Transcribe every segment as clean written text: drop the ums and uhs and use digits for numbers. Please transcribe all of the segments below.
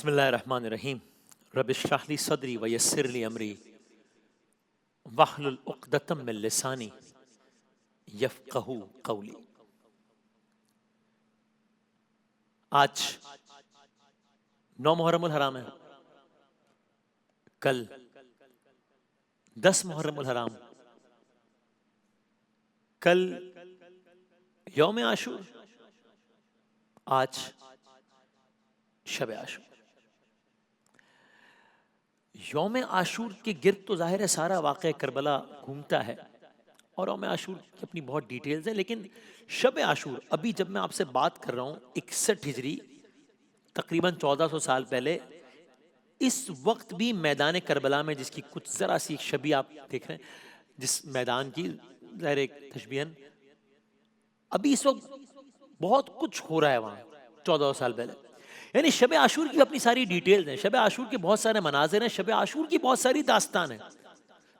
بسم اللہ الرحمن الرحیم رب اشرح لی صدری ویسر لی امری واحلل عقدۃ من لسانی یفقہوا قولی۔ آج 9 محرم الحرام ہے، کل 10 محرم الحرام، کل یوم عاشور، آج شب عاشور۔ یوم عاشور کے گرد تو ظاہر ہے سارا واقعہ کربلا گھومتا ہے، اور یوم عاشور کی اپنی بہت ڈیٹیلز ہیں، لیکن شب عاشور ابھی جب میں آپ سے بات کر رہا ہوں 61 ہجری، تقریباً 1400 سال پہلے، اس وقت بھی میدان کربلا میں، جس کی کچھ ذرا سی شبیہ آپ دیکھ رہے ہیں، جس میدان کی ظاہر ایک تشبیہاً، ابھی اس وقت بہت کچھ ہو رہا ہے وہاں 1400 سال پہلے۔ یعنی شب عاشور کی اپنی ساری ڈیٹیلز ہیں، شب عاشور کے بہت سارے مناظر ہیں، شب عاشور کی بہت ساری داستان ہیں۔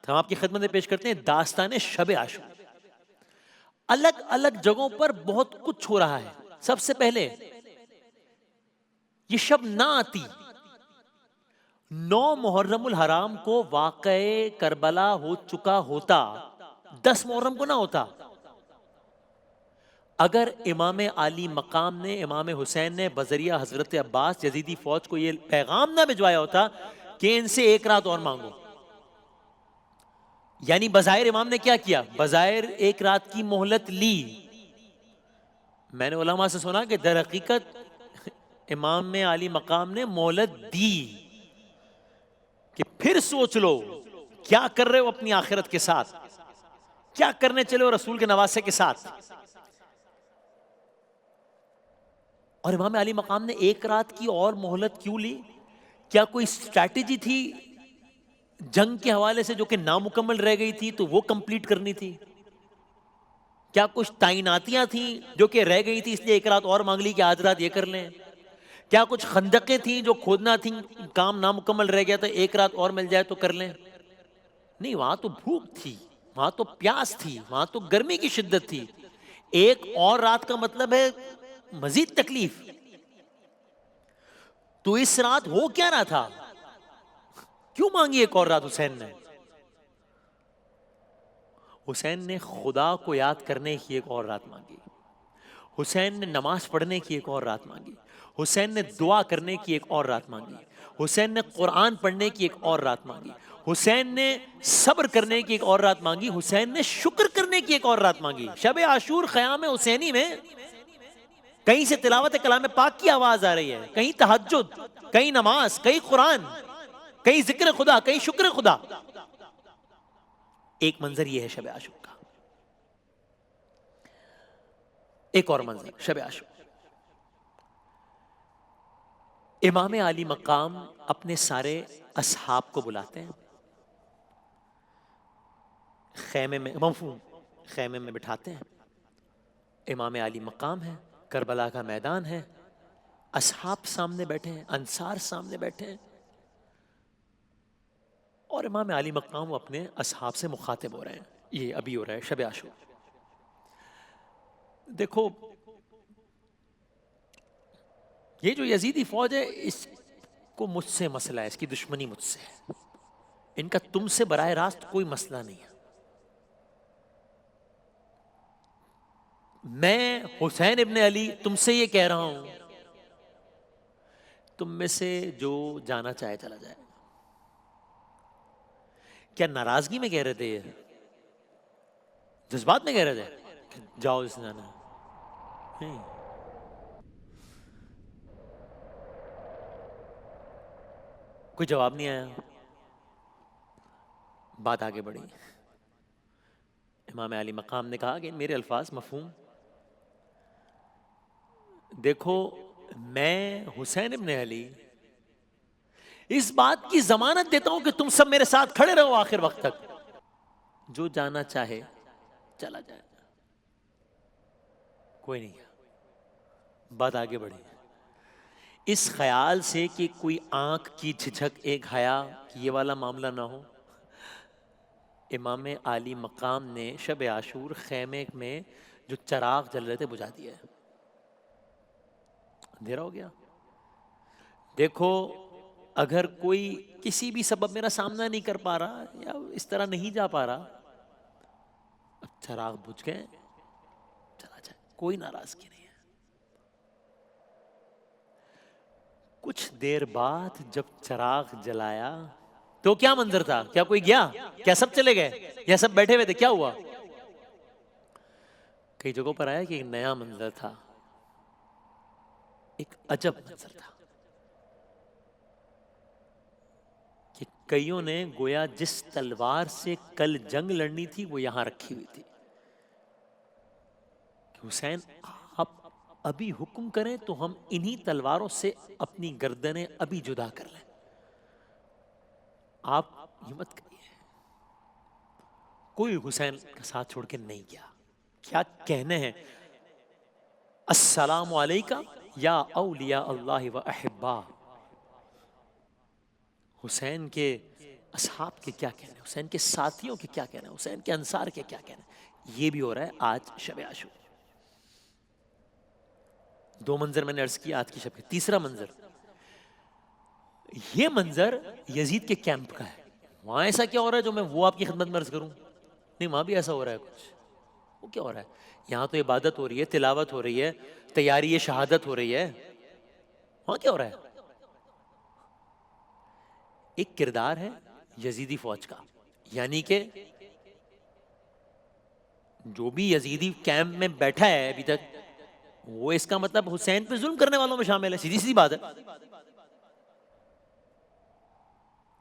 ہم آپ کی خدمت میں پیش کرتے ہیں داستان شب عاشور۔ الگ الگ جگہوں پر بہت کچھ ہو رہا ہے۔ سب سے پہلے یہ شب نہ آتی 9 محرم الحرام کو واقع کربلا ہو چکا ہوتا، 10 محرم کو نہ ہوتا، اگر امام علی مقام نے، امام حسین نے بذریعہ حضرت عباس یزیدی فوج کو یہ پیغام نہ بھجوایا ہوتا کہ ان سے ایک رات اور مانگو۔ یعنی بظاہر امام نے کیا کیا؟ بظاہر ایک رات کی مہلت لی۔ میں نے علماء سے سنا کہ در حقیقت امام علی مقام نے مہلت دی کہ پھر سوچ لو کیا کر رہے ہو اپنی آخرت کے ساتھ، کیا کرنے چلے ہو رسول کے نواسے کے ساتھ۔ اور امام علی مقام نے ایک رات کی اور مہلت کیوں لی؟ کیا کوئی اسٹریٹجی تھی جنگ کے حوالے سے جو کہ نامکمل رہ گئی تھی تو وہ کمپلیٹ کرنی تھی؟ کیا کچھ تعیناتیاں تھیں جو کہ رہ گئی تھی اس لیے ایک رات اور مانگ لی کہ آج رات یہ کر لیں؟ کیا کچھ خندقیں تھیں جو کھودنا تھیں، کام نامکمل رہ گیا تو ایک رات اور مل جائے تو کر لیں؟ نہیں، وہاں تو بھوک تھی، وہاں تو پیاس تھی، وہاں تو گرمی کی شدت تھی۔ ایک اور رات کا مطلب ہے مزید تکلیف۔ تو اس رات ہو کیا رہا تھا؟ کیوں مانگی ایک اور رات حسین نے؟ حسین نے خدا کو یاد کرنے کی ایک اور رات مانگی، حسین نے نماز پڑھنے کی ایک اور رات مانگی، حسین نے دعا کرنے کی ایک اور رات مانگی، حسین نے قرآن پڑھنے کی ایک اور رات مانگی، حسین نے صبر کرنے کی ایک اور رات مانگی، حسین نے شکر کرنے کی ایک اور رات مانگی۔ شب عاشور خیام حسینی میں کہیں سے تلاوت کلام پاک کی آواز آ رہی ہے، کہیں تہجد، کہیں نماز، کہیں قرآن، کہیں ذکر خدا، کہیں شکر خدا۔ ایک منظر یہ ہے شب عاشور کا۔ ایک اور منظر شب عاشور، امام علی مقام اپنے سارے اصحاب کو بلاتے ہیں، خیمے میں، مفہوم خیمے میں بٹھاتے ہیں، امام علی مقام ہے، کربلا کا میدان ہے، اصحاب سامنے بیٹھے ہیں، انصار سامنے بیٹھے ہیں، اور امام علی مقام وہ اپنے اصحاب سے مخاطب ہو رہے ہیں۔ یہ ابھی ہو رہا ہے شب عاشور۔ دیکھو یہ جو یزیدی فوج ہے، اس کو مجھ سے مسئلہ ہے، اس کی دشمنی مجھ سے ہے، ان کا تم سے براہ راست کوئی مسئلہ نہیں ہے۔ میں حسین ابن علی تم سے یہ کہہ رہا ہوں، تم میں سے جو جانا چاہے چلا جائے۔ کیا ناراضگی میں کہہ رہے تھے؟ یہ جذبات میں کہہ رہے تھے کہ جاؤ اس نے جانا؟ نہیں، کوئی جواب نہیں آیا، بات آگے بڑھی۔ امام علی مقام نے کہا کہ میرے الفاظ مفہوم، دیکھو میں حسین ابن علی اس بات کی ضمانت دیتا ہوں کہ تم سب میرے ساتھ کھڑے رہو آخر وقت تک، جو جانا چاہے چلا جائے۔ کوئی نہیں گیا، بات آگے بڑھی۔ اس خیال سے کہ کوئی آنکھ کی جھجھک، ایک حیا، کہ یہ والا معاملہ نہ ہو، امام علی مقام نے شب عاشور خیمے میں جو چراغ جل رہے تھے بجھا دیا ہے، اندھیرا ہو گیا۔ دیکھو اگر کوئی کسی بھی سبب میرا سامنا نہیں کر پا رہا یا اس طرح نہیں جا پا رہا، اب چراغ بجھ گئے، چلا جائے، کوئی ناراضگی نہیں ہے۔ کچھ دیر بعد جب چراغ جلایا تو کیا منظر تھا؟ کیا کوئی گیا؟ کیا سب چلے گئے یا سب بیٹھے ہوئے تھے؟ کیا ہوا؟ کئی جگہوں پر آیا کہ ایک نیا منظر تھا، ایک عجب منظر تھا کہ کئیوں نے گویا جس تلوار سے کل جنگ لڑنی تھی وہ یہاں رکھی ہوئی تھی کہ حسین آپ ابھی حکم کریں تو ہم انہی تلواروں سے اپنی گردنیں ابھی جدا کر لیں، آپ یہ مت کریے۔ کوئی حسین کا ساتھ چھوڑ کے نہیں گیا۔ کیا کہنے ہیں؟ السلام علیکہ یا اولیاء اللہ و احبا۔ حسین کے اصحاب کے کیا کہنے ہیں، حسین کے ساتھیوں کے کیا کہنے ہیں، حسین کے انصار کے کیا کہنے ہیں، یہ بھی ہو رہا ہے آج شب عاشور۔ دو منظر میں نے عرض کیا آج کی شب کے۔ تیسرا منظر، یہ منظر یزید کے کیمپ کا ہے۔ وہاں ایسا کیا ہو رہا ہے جو میں وہ آپ کی خدمت میں عرض کروں؟ نہیں، وہاں بھی ایسا ہو رہا ہے کچھ۔ وہ کیا ہو رہا ہے؟ یہاں تو عبادت ہو رہی ہے، تلاوت ہو رہی ہے، تیاری شہادت ہو رہی ہے، وہاں کیا ہو رہا ہے؟ ایک کردار ہے یزیدی فوج کا، یعنی کہ جو بھی یزیدی کیمپ میں بیٹھا ہے ابھی تک، وہ اس کا مطلب حسین پہ ظلم کرنے والوں میں شامل ہے، سیدھی سی بات ہے۔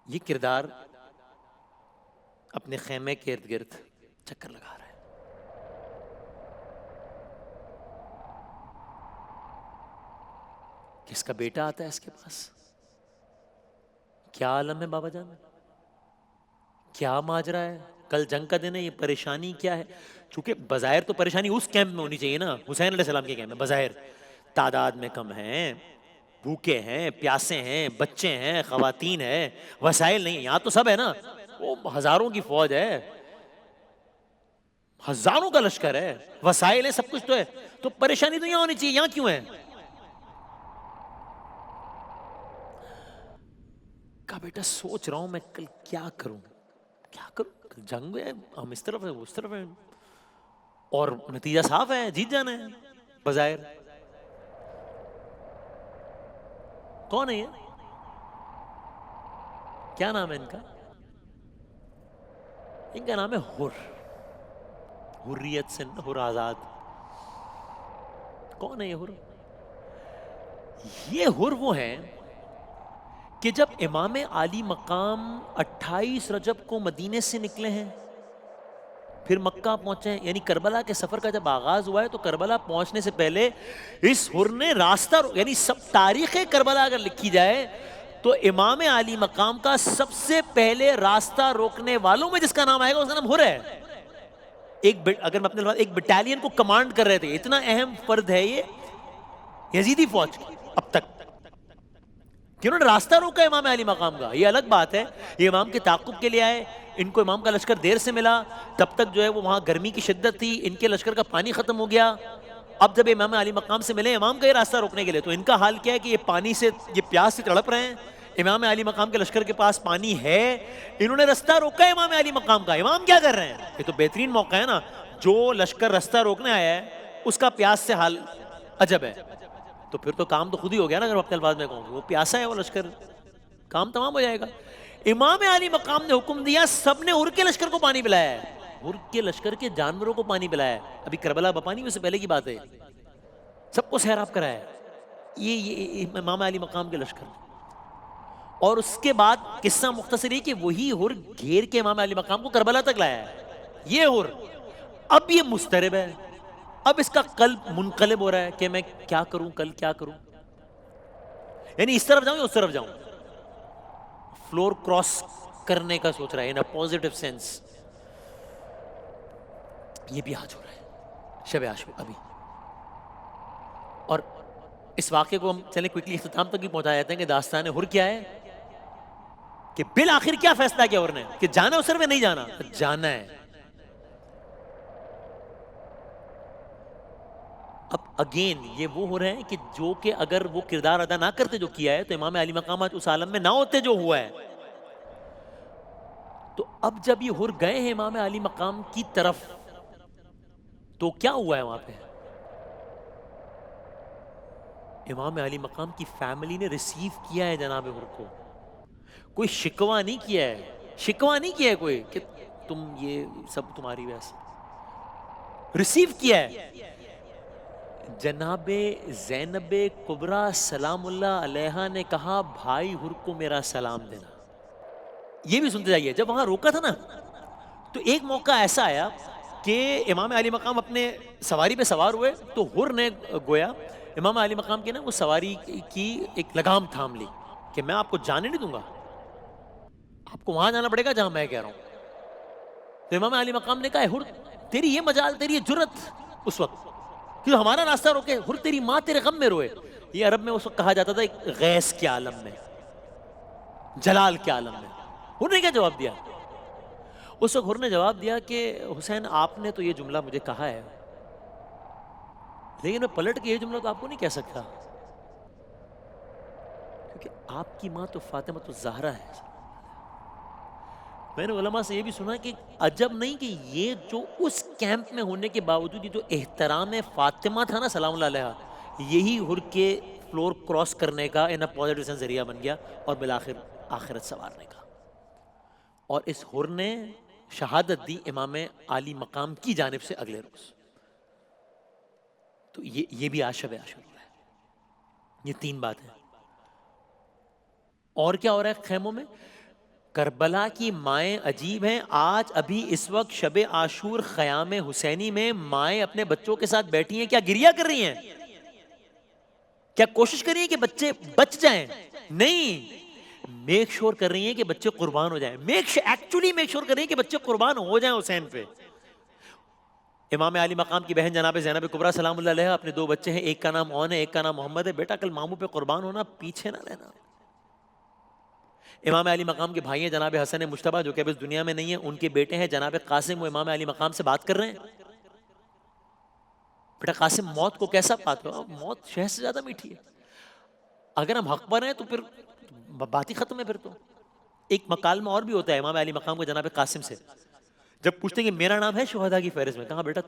یہ کردار اپنے خیمے کے ارد گرد چکر لگا رہا ہے۔ کس کا بیٹا آتا ہے اس کے پاس؟ کیا عالم ہے بابا جان؟ کیا ماجرا ہے؟ کل جنگ کا دن ہے، یہ پریشانی کیا ہے؟ چونکہ بظاہر تو پریشانی اس کیمپ میں ہونی چاہیے نا، حسین علیہ السلام کے کیمپ میں۔ بظاہر تعداد میں کم ہیں، بھوکے ہیں، پیاسے ہیں، بچے ہیں، خواتین ہیں، وسائل نہیں ہیں۔ یہاں تو سب ہے نا، وہ ہزاروں کی فوج ہے، ہزاروں کا لشکر ہے، وسائل ہے، سب کچھ تو ہے، تو پریشانی تو یہاں ہونی چاہیے، یہاں کیوں ہے؟ کہا بیٹا سوچ رہا ہوں میں کل کیا کروں، کیا کروں؟ کل جنگ ہے، ہم اس طرف ہیں، وہ اس طرف ہیں، اور نتیجہ صاف ہے، جیت جانا ہے بظاہر۔ کون ہے یہ؟ کیا نام ہے ان کا؟ ان کا نام ہے حر، حریت سے حر، آزاد۔ کون ہے یہ حر؟ یہ حر وہ ہیں کہ جب امام عالی مقام 28 رجب کو مدینے سے نکلے ہیں، پھر مکہ پہنچے ہیں، یعنی کربلا کے سفر کا جب آغاز ہوا ہے تو کربلا پہنچنے سے پہلے اس حر نے راستہ، یعنی سب تاریخ کربلا اگر لکھی جائے تو امام عالی مقام کا سب سے پہلے راستہ روکنے والوں میں جس کا نام آئے گا اس کا نام حر ہے۔ اگر میں اپنے ایک بٹالین کو کمانڈ کر رہے تھے، اتنا اہم فرد ہے یہ یزیدی فوج کی اب تک، کہ انہوں نے راستہ روکا امام علی مقام کا۔ یہ الگ بات ہے، یہ امام کے تعاقب کے لیے آئے، ان کو امام کا لشکر دیر سے ملا، تب تک جو ہے وہ وہاں گرمی کی شدت تھی، ان کے لشکر کا پانی ختم ہو گیا۔ اب جب امام علی مقام سے ملے امام کا یہ راستہ روکنے کے لیے، تو ان کا حال کیا ہے کہ یہ پانی سے، یہ پیاس سے تڑپ رہے ہیں، امام علی مقام کے لشکر کے پاس پانی ہے، انہوں نے راستہ روکا ہے امام علی مقام کا۔ امام کیا کر رہے ہیں؟ یہ تو بہترین موقع ہے نا، جو لشکر راستہ روکنے آیا ہے اس کا پیاس سے حال عجب ہے، تو پھر تو کام تو خود ہی ہو گیا نا۔ اگر اپنے الفاظ میں کہوں، وہ پیاسا ہے وہ لشکر، کام تمام ہو جائے گا۔ امام علی مقام نے حکم دیا، سب نے حر کے لشکر کو پانی پلایا ہے، حر کے لشکر کے جانوروں کو پانی پلایا ہے۔ ابھی کربلا بپا نہیں، اس سے پہلے کی بات ہے، سب کو سیراب کرایا ہے یہ امام علی مقام کے لشکر نے۔ اور اس کے بعد قصہ مختصر ہے کہ وہی حر گھیر کے امام علی مقام کو کربلا تک لایا ہے۔ یہ حر اب یہ مضطرب ہے، اب اس کا قلب منقلب ہو رہا ہے کہ میں کیا کروں، کل کیا کروں، یعنی اس طرف جاؤں یا اس طرف جاؤں، فلور کراس کرنے کا سوچ رہا ہے، ان اے پوزیٹیو سینس۔ یہ بھی آج ہو رہا ہے شب عاشور ابھی۔ اور اس واقعے کو ہم چلیں کوئکلی اختتام تک بھی پہنچا جاتے ہیں کہ داستان حر کیا ہے، کہ بالآخر کیا فیصلہ کیا حر نے، کہ جانا اس طرف نہیں جانا، جانا ہے۔ اب اگین یہ وہ ہو رہے ہیں کہ جو کہ اگر وہ کردار ادا نہ کرتے جو کیا ہے تو امام علی مقام آج اس عالم میں نہ ہوتے جو ہوا ہے. تو اب جب یہ ہر گئے ہیں امام علی مقام کی طرف تو کیا ہوا ہے وہاں پہ؟ امام علی مقام کی فیملی نے ریسیو کیا ہے جناب ہر کو. کوئی شکوہ نہیں کیا ہے, شکوہ نہیں کیا ہے کوئی کہ تم یہ سب تمہاری وجہ سے. ریسیو کیا ہے. جناب زینب کبریٰ سلام اللہ علیہا نے کہا بھائی ہر کو میرا سلام دینا. یہ بھی سنتے جائیے, جب وہاں روکا تھا نا تو ایک موقع ایسا آیا کہ امام علی مقام اپنے سواری پہ سوار ہوئے تو ہر نے گویا امام علی مقام کی نا وہ سواری کی ایک لگام تھام لی کہ میں آپ کو جانے نہیں دوں گا, آپ کو وہاں جانا پڑے گا جہاں میں کہہ رہا ہوں. تو امام علی مقام نے کہا ہر تیری یہ مجال, تیری یہ جرت اس وقت کہ ہمارا راستہ روکے, ہر تیری ماں تیرے غم میں روئے. یہ عرب میں اس وقت کہا جاتا تھا ایک غیث کے عالم میں, جلال کے عالم میں. ہر نے کیا جواب دیا؟ اس وقت ہر نے جواب دیا کہ حسین آپ نے تو یہ جملہ مجھے کہا ہے لیکن میں پلٹ کے یہ جملہ تو آپ کو نہیں کہہ سکتا کیونکہ آپ کی ماں تو فاطمہ الزہرا ہے. میں نے علماء سے یہ بھی سنا کہ عجب نہیں کہ یہ جو اس کیمپ میں ہونے کے باوجود یہ جو احترام فاطمہ تھا نا سلام اللہ علیہ, یہی ہر کے فلور کراس کرنے کا ان پازیٹیو سینس ذریعہ بن گیا اور بالآخر آخرت سنوارنے کا. اور اس ہر نے شہادت دی امام علی مقام کی جانب سے اگلے روز. تو یہ بھی آج شب عاشور ہے. یہ تین باتیں. اور کیا ہو رہا ہے خیموں میں؟ کربلا کی مائیں عجیب ہیں. آج ابھی اس وقت شب عاشور خیام حسینی میں مائیں اپنے بچوں کے ساتھ بیٹھی ہیں, کیا گریا کر رہی ہیں؟ کیا کوشش کر رہی ہیں کہ بچے بچ جائیں؟ نہیں, میک شور کر رہی ہیں کہ بچے قربان ہو جائیں. ایکچولی میک شور کر رہی ہیں کہ بچے قربان ہو جائیں حسین پہ. امام علی مقام کی بہن جناب زینب کبریٰ سلام اللہ علیہ, اپنے دو بچے ہیں, ایک کا نام اون ہے ایک کا نام محمد ہے. بیٹا کل ماموں پہ قربان ہونا, پیچھے نہ رہنا. امام علی مقام کے بھائی ہیں جناب حسن مجتبیٰ جو کہ اب اس دنیا میں نہیں ہیں, ان کے بیٹے ہیں جناب قاسم, وہ امام علی مقام سے بات کر رہے ہیں. بیٹا قاسم موت کو کیسا پاتے ہو؟ موت شہد سے زیادہ میٹھی ہے. اگر ہم حق پر ہیں تو پھر بات ہی ختم ہے. پھر تو ایک مکالمہ اور بھی ہوتا ہے امام علی مقام کو جناب قاسم سے, جب پوچھتے ہیں کہ میرا نام ہے شہداء کی فہرست میں, کہا بیٹا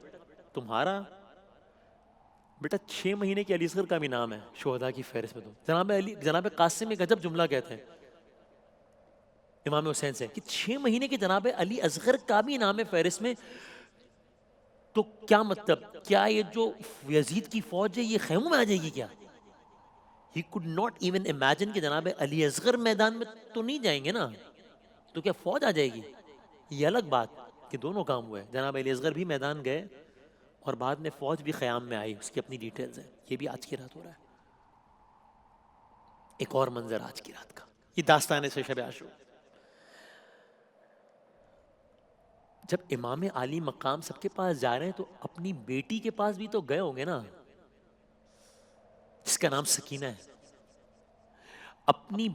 تمہارا بیٹا 6 مہینے کے علی اصغر کا بھی نام ہے شہداء کی فہرست میں. تو جناب قاسم ایک عجب جملہ کہتے ہیں امام حسین سے کہ 6 مہینے کے جناب علی اصغر کا بھی نام ہے فہرست میں. تو کیا مطلب, کیا یہ جو یزید کی فوج ہے یہ خیموں میں آ جائے گی کیا؟ He could not even imagine کہ جناب علی اصغر میدان میں تو نہیں جائیں گے نا, تو کیا فوج آ جائے گی؟ یہ الگ بات کہ دونوں کام ہوئے. جناب علی اصغر بھی میدان گئے اور بعد میں فوج بھی خیام میں آئی, اس کی اپنی ڈیٹیلز ہیں. یہ بھی آج کی رات ہو رہا ہے. ایک اور منظر آج کی رات کا, یہ داستان سے شب عاشور. جب امام علی مقام سب کے پاس جا رہے ہیں تو اپنی بیٹی کے پاس بھی تو گئے ہوں گے نا, جس کا نام سکینہ ہے. اپنی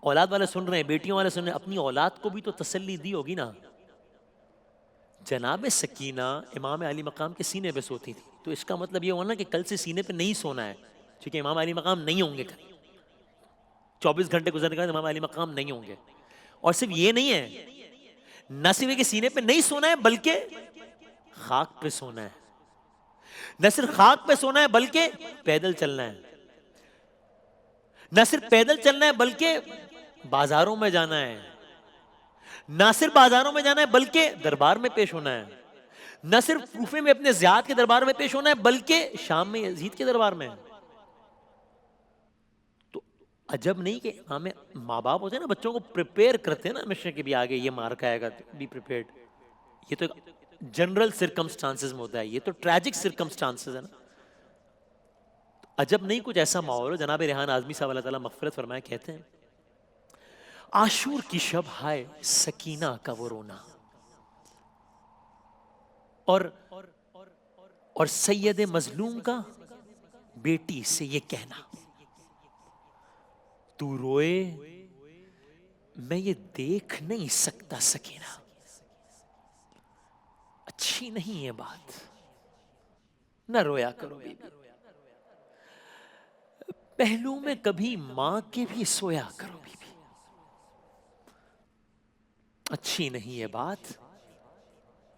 اولاد والے سن رہے ہیں, بیٹیوں والے سن رہے ہیں, اپنی اولاد کو بھی تو تسلی دی ہوگی نا. جناب سکینہ امام علی مقام کے سینے پہ سوتی تھی, تو اس کا مطلب یہ ہونا کہ کل سے سینے پہ نہیں سونا ہے, کیونکہ امام علی مقام نہیں ہوں گے. 24 گھنٹے گزرنے کے بعد امام علی مقام نہیں ہوں گے. اور صرف یہ نہیں ہے, نہ صرف کہ سینے پہ نہیں سونا ہے بلکہ خاک پہ سونا ہے. نہ صرف خاک پہ سونا ہے بلکہ پیدل چلنا ہے. نہ صرف پیدل چلنا ہے بلکہ بازاروں میں جانا ہے. نہ صرف بازاروں میں جانا ہے بلکہ دربار میں پیش ہونا ہے. نہ صرف کوفے میں اپنے زیاد کے دربار میں پیش ہونا ہے بلکہ شام میں یزید کے دربار میں. تو عجب نہیں کہ ماں باپ ہوتے ہیں نا, بچوں کو پریپیئر کرتے ہیں نا ہمیشہ کہ بھی آگے یہ مارکا آئے گا, بی پریپیئرڈ. یہ تو جنرل سرکمسٹانسز میں ہوتا ہے, یہ تو ٹریجک سرکمسٹانسز ہے نا. عجب نہیں کچھ ایسا ماحول ہو. جناب ریحان اعظمی صاحب اللہ تعالیٰ مغفرت فرمائے کہتے ہیں عاشور کی شب ہائے سکینہ کا وہ رونا, اور سید مظلوم کا بیٹی سے یہ کہنا, تو روئے میں یہ دیکھ نہیں سکتا سکینہ, اچھی نہیں ہے بات, نہ رویا کرو بی بی. پہلو میں کبھی ماں کے بھی سویا کرو بی بی، اچھی نہیں یہ بات،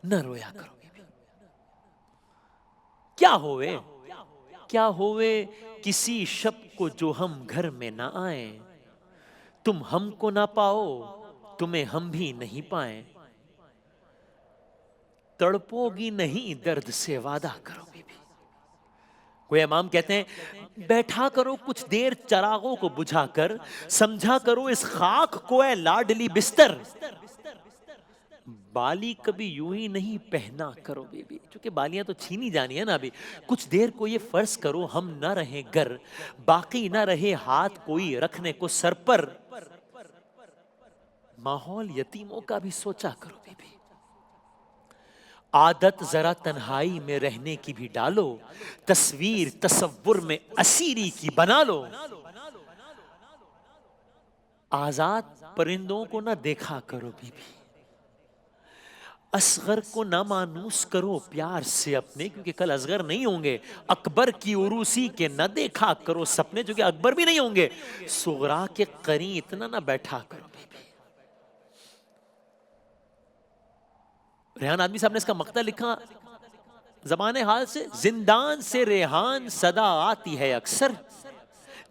نہ رویا کرو بی بی۔ کیا ہوئے، کیا ہوئے کسی شب کو جو ہم گھر میں نہ آئیں، تم ہم کو نہ پاؤ تمہیں ہم بھی نہیں پائیں، تڑپو گی نہیں درد سے وعدہ کرو بی بی۔ کوئی امام کہتے ہیں بیٹھا کرو کچھ دیر چراغوں کو بجھا کر، سمجھا کرو اس خاک کو اے لاڈلی بستر، بالی کبھی یوں ہی نہیں پہنا کرو بی بی، چونکہ بالیاں تو چھینی جانی ہے نا ابھی، کچھ دیر کو یہ فرض کرو ہم نہ رہیں گر، باقی نہ رہے ہاتھ کوئی رکھنے کو سر پر، ماحول یتیموں کا بھی سوچا کرو بی بی، عادت ذرا تنہائی میں رہنے کی بھی ڈالو، تصویر تصور میں اسیری کی بنا لو، آزاد پرندوں کو نہ دیکھا کرو بی بی، اصغر کو نہ مانوس کرو پیار سے اپنے، کیونکہ کل اصغر نہیں ہوں گے، اکبر کی عروسی کے نہ دیکھا کرو سپنے، جو کہ اکبر بھی نہیں ہوں گے، صغرا کے قرین اتنا نہ بیٹھا کرو بی بی۔ ریحان آدمی صاحب نے اس کا مقطع لکھا زبان حال سے، زندان سے ریحان صدا آتی ہے اکثر،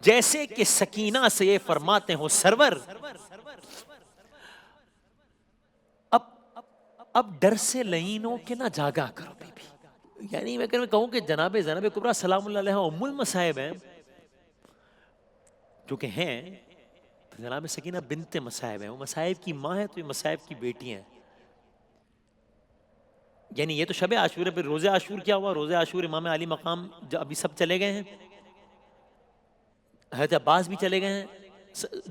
جیسے کہ سکینہ سے یہ فرماتے ہو سرور، اب اب ڈر سے لعینوں کے نہ جاگا کرو بی بی۔ یعنی میں کہوں کہ جناب زینب کبریٰ سلام اللہ علیہ ام المصائب ہیں، جو کہ ہیں جناب سکینہ بنت مصائب ہیں، وہ مصائب کی ماں ہے تو یہ مصائب کی بیٹی ہیں۔ یعنی یہ تو شب عاشور ہے، پھر روزہ عاشور کیا ہوا؟ روزہ عاشور امام علی مقام ابھی سب چلے گئے ہیں، حضرت عباس بھی چلے گئے ہیں،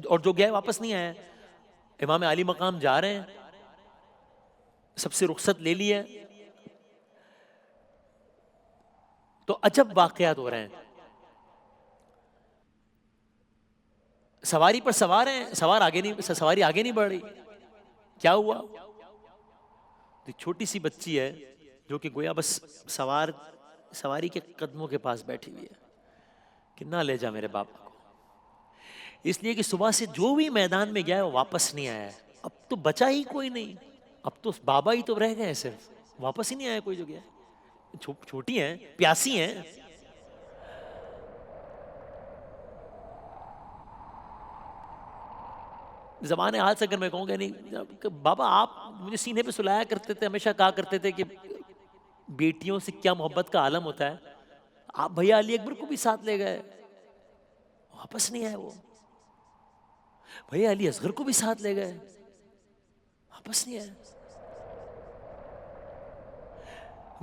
اور جو گئے واپس نہیں آئے، امام علی مقام جا رہے ہیں، سب سے رخصت لے لی ہے، تو عجب واقعات ہو رہے ہیں، سواری پر سوار ہیں، سواری آگے نہیں بڑھ رہی، کیا ہوا؟ تو چھوٹی سی بچی ہے جو کہ گویا بس سواری کے قدموں کے پاس بیٹھی ہوئی ہے کہ نہ لے جا میرے باپا کو، اس لیے کہ صبح سے جو بھی میدان میں گیا ہے وہ واپس نہیں آیا ہے، اب تو بچا ہی کوئی نہیں، اب تو بابا ہی تو رہ گئے، صرف واپس ہی نہیں آیا کوئی جو گیا، چھوٹی ہیں، پیاسی ہیں، زمانے حال سے اگر میں کہوں گا نہیں بابا آپ مجھے سینے پہ سلایا کرتے تھے، ہمیشہ کہا کرتے تھے کہ بیٹیوں سے کیا محبت کا عالم ہوتا ہے، آپ بھیا علی اکبر کو بھی ساتھ لے گئے، واپس نہیں آئے، وہ بھیا علی اصغر کو بھی ساتھ لے گئے، واپس نہیں آئے،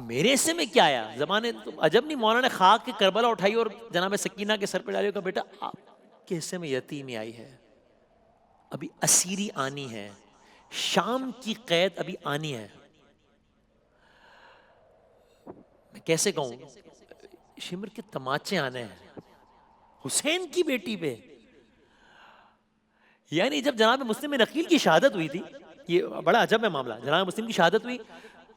میرے حصے میں کیا آیا؟ زمانے تو عجب نہیں، مولانا نے خاک کی کربلا اٹھائی اور جناب سکینہ کے سر پہ ڈالی، کہ بیٹا آپ کے حصے میں یتیمی آئی ہے، ابھی اسیری آنی ہے، شام کی قید ابھی آنی ہے، میں کیسے کہوں، شمر کے تماچے آنے ہیں حسین کی بیٹی پہ، یعنی جب جناب مسلم بن عقیل کی شہادت ہوئی تھی، یہ بڑا عجب ہے معاملہ، جناب مسلم کی شہادت ہوئی،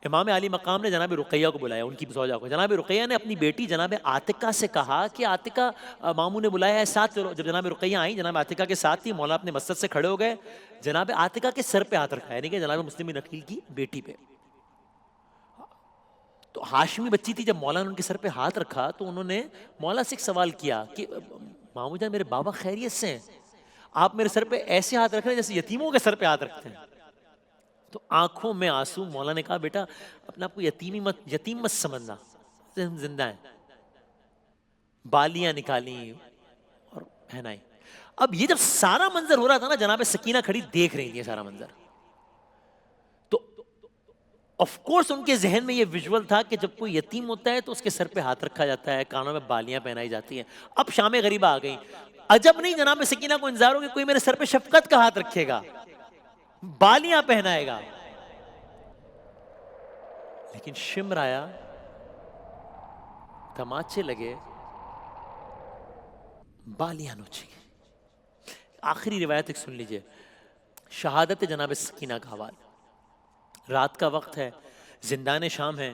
امام علی مقام نے جناب رقیہ کو بلایا، ان کی زوجہ کو، جناب رقیہ نے اپنی بیٹی جناب عاتقہ سے کہا کہ عاتقہ ماموں نے بلایا ہے ساتھ چلو، جب جناب رقیہ آئیں جناب عاتقہ کے ساتھ تھی، مولا اپنے مسجد سے کھڑے ہو گئے، جناب عاتقہ کے سر پہ ہاتھ رکھا، یعنی کہ جناب مسلم بن عقیل کی بیٹی پہ، تو ہاشمی بچی تھی، جب مولا نے ان کے سر پہ ہاتھ رکھا تو انہوں نے مولا سے ایک سوال کیا کہ ماموں جان میرے بابا خیریت سے ہیں، آپ میرے سر پہ ایسے ہاتھ رکھ رہے ہیں جیسے یتیموں کے سر پہ ہاتھ رکھتے ہیں، تو آنکھوں میں آنسو، مولا نے کہا بیٹا اپنا آپ کو یتیم مت سمجھنا، ہم زندہ ہیں، بالیاں نکالیں اور پہنائیں۔ اب یہ جب سارا منظر ہو رہا تھا نا، جناب سکینہ کھڑی دیکھ رہی تھی سارا منظر، تو آف کورس ان کے ذہن میں یہ ویژول تھا کہ جب کوئی یتیم ہوتا ہے تو اس کے سر پہ ہاتھ رکھا جاتا ہے، کانوں میں بالیاں پہنائی جاتی ہیں، اب شام غریبہ آ گئی، عجب نہیں جناب سکینہ کو انتظار ہو کہ کوئی میرے سر پہ شفقت کا ہاتھ رکھے گا، بالیاں پہنائے گا، لیکن شمر آیا، تماچے لگے، بالیاں نوچی گئی۔ آخری روایت ایک سن لیجئے، شہادت جناب سکینہ کا حوال، رات کا وقت ہے، زندان شام ہے،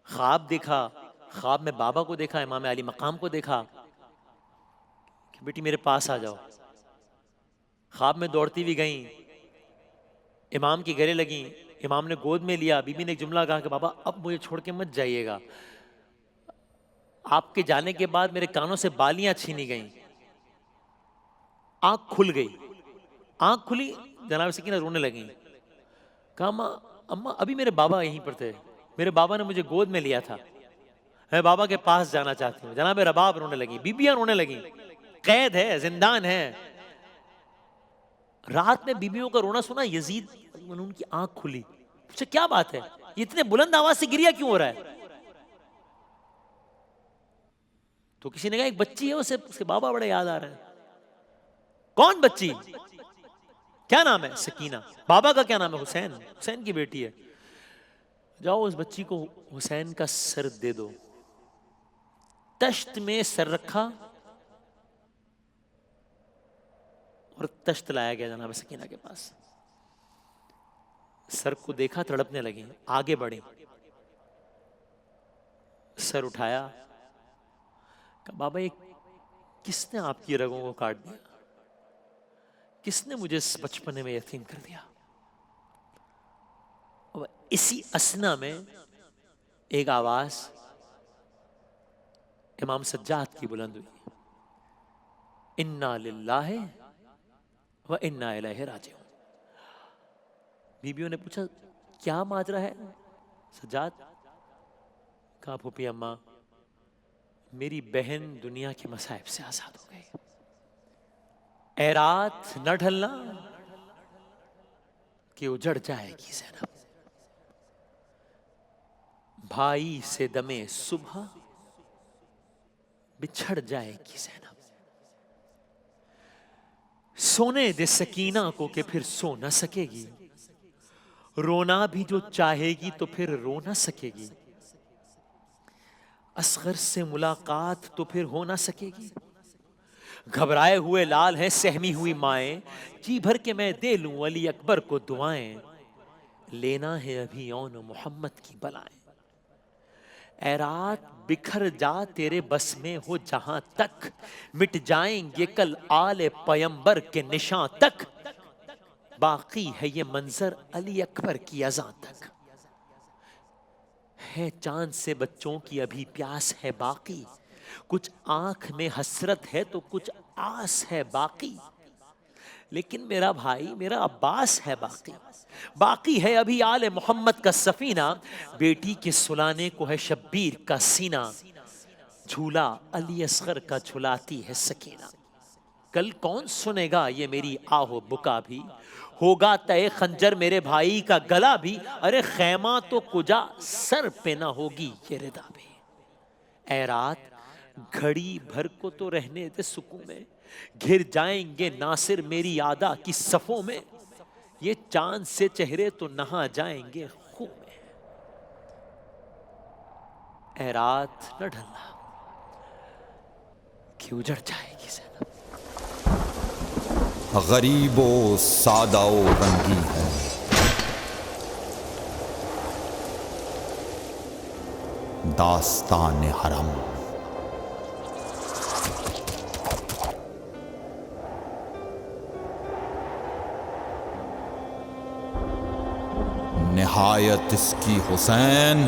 خواب دیکھا، خواب میں بابا کو دیکھا، امام علی مقام کو دیکھا، کہ بیٹی میرے پاس آ جاؤ. خواب میں دوڑتی ہوئی گئیں, امام کے گلے لگیں, امام نے گود میں لیا. بی بی نے ایک جملہ کہا کہ بابا اب مجھے چھوڑ کے مت جائیے گا. آپ کے جانے کے بعد میرے کانوں سے بالیاں چھینی گئیں. آنکھ کھل گئی, آنکھ کھلی, جناب سکینہ رونے لگیں. کہا اماں ابھی میرے بابا یہیں پر تھے, میرے بابا نے مجھے گود میں لیا تھا, میں بابا کے پاس جانا چاہتی ہوں. جناب رباب رونے لگیں, بیبیاں رونے لگیں. قید ہے, زندان ہے. رات میں بیبیوں کا رونا سنا, یزید ان کی آنکھ کھلی. پوچھا کیا بات ہے, یہ اتنے بلند آواز سے گریا کیوں ہو رہا ہے؟ تو کسی نے کہا ایک بچی ہے, اسے اس کے بابا بڑے یاد آ رہے ہیں. کون بچی؟ کیا نام ہے؟ سکینہ. بابا کا کیا نام ہے؟ حسین. حسین کی بیٹی ہے. جاؤ اس بچی کو حسین کا سر دے دو. تشت میں سر رکھا اور تشت لایا گیا جناب سکینہ کے پاس. سر کو دیکھا, تڑپنے لگیں, آگے بڑھیں, سر اٹھایا, کہا بابا یہ کس نے آپ کی رگوں کو کاٹ دیا؟ کس نے مجھے اس بچپنے میں یتیم کر دیا؟ اسی اسنا میں ایک آواز امام سجاد کی بلند ہوئی, انا للہ و انا الیہ راجعون. بیویوں نے پوچھا کیا ماجرا ہے سجاد؟ کہا پھوپھی اماں میری بہن دنیا کے مصائب سے آزاد ہو گئی. اے رات نہ ڈھلنا کہ اجڑ جائے گی زینب, بھائی سے دمے صبح بچھڑ جائے گی زینب. سونے دے سکینہ کو کہ پھر سو نہ سکے گی, رونا بھی جو چاہے گی تو پھر رو نہ سکے گی. اصغر سے ملاقات تو پھر ہو نہ سکے گی. گھبرائے ہوئے لال ہیں سہمی ہوئی مائیں, جی بھر کے میں دے لوں علی اکبر کو دعائیں, لینا ہے ابھی اون محمد کی بلائیں. اے رات بکھر جا تیرے بس میں ہو جہاں تک, مٹ جائیں گے کل آل پیمبر کے نشاں تک, باقی ہے یہ منظر علی اکبر کی اذاں تک. ہے چاند سے بچوں کی ابھی پیاس ہے باقی, کچھ آنکھ میں حسرت ہے تو کچھ آس ہے باقی, لیکن میرا بھائی میرا عباس ہے باقی. باقی ہے ابھی آل محمد کا سفینہ, بیٹی کے سلانے کو ہے شبیر کا سینہ, جھولا علی اصغر کا جھلاتی ہے سکینہ. کل کون سنے گا یہ میری آہو بکا بھی, ہوگا تہ خنجر میرے بھائی کا گلا بھی, ارے خیمہ تو کجا سر پہ نہ ہوگی یہ ردا بھی. اے رات گھڑی بھر کو تو رہنے دے سکون میں, گھر جائیں گے ناصر میری آدا کی صفوں میں, یہ چاند سے چہرے تو نہا جائیں گے خون میں. اے رات نہ ڈھلنا کہ اجڑ جائے گی زینب. غریب و سادہ و رنگی ہے داستان حرم. نہایت اس کی حسین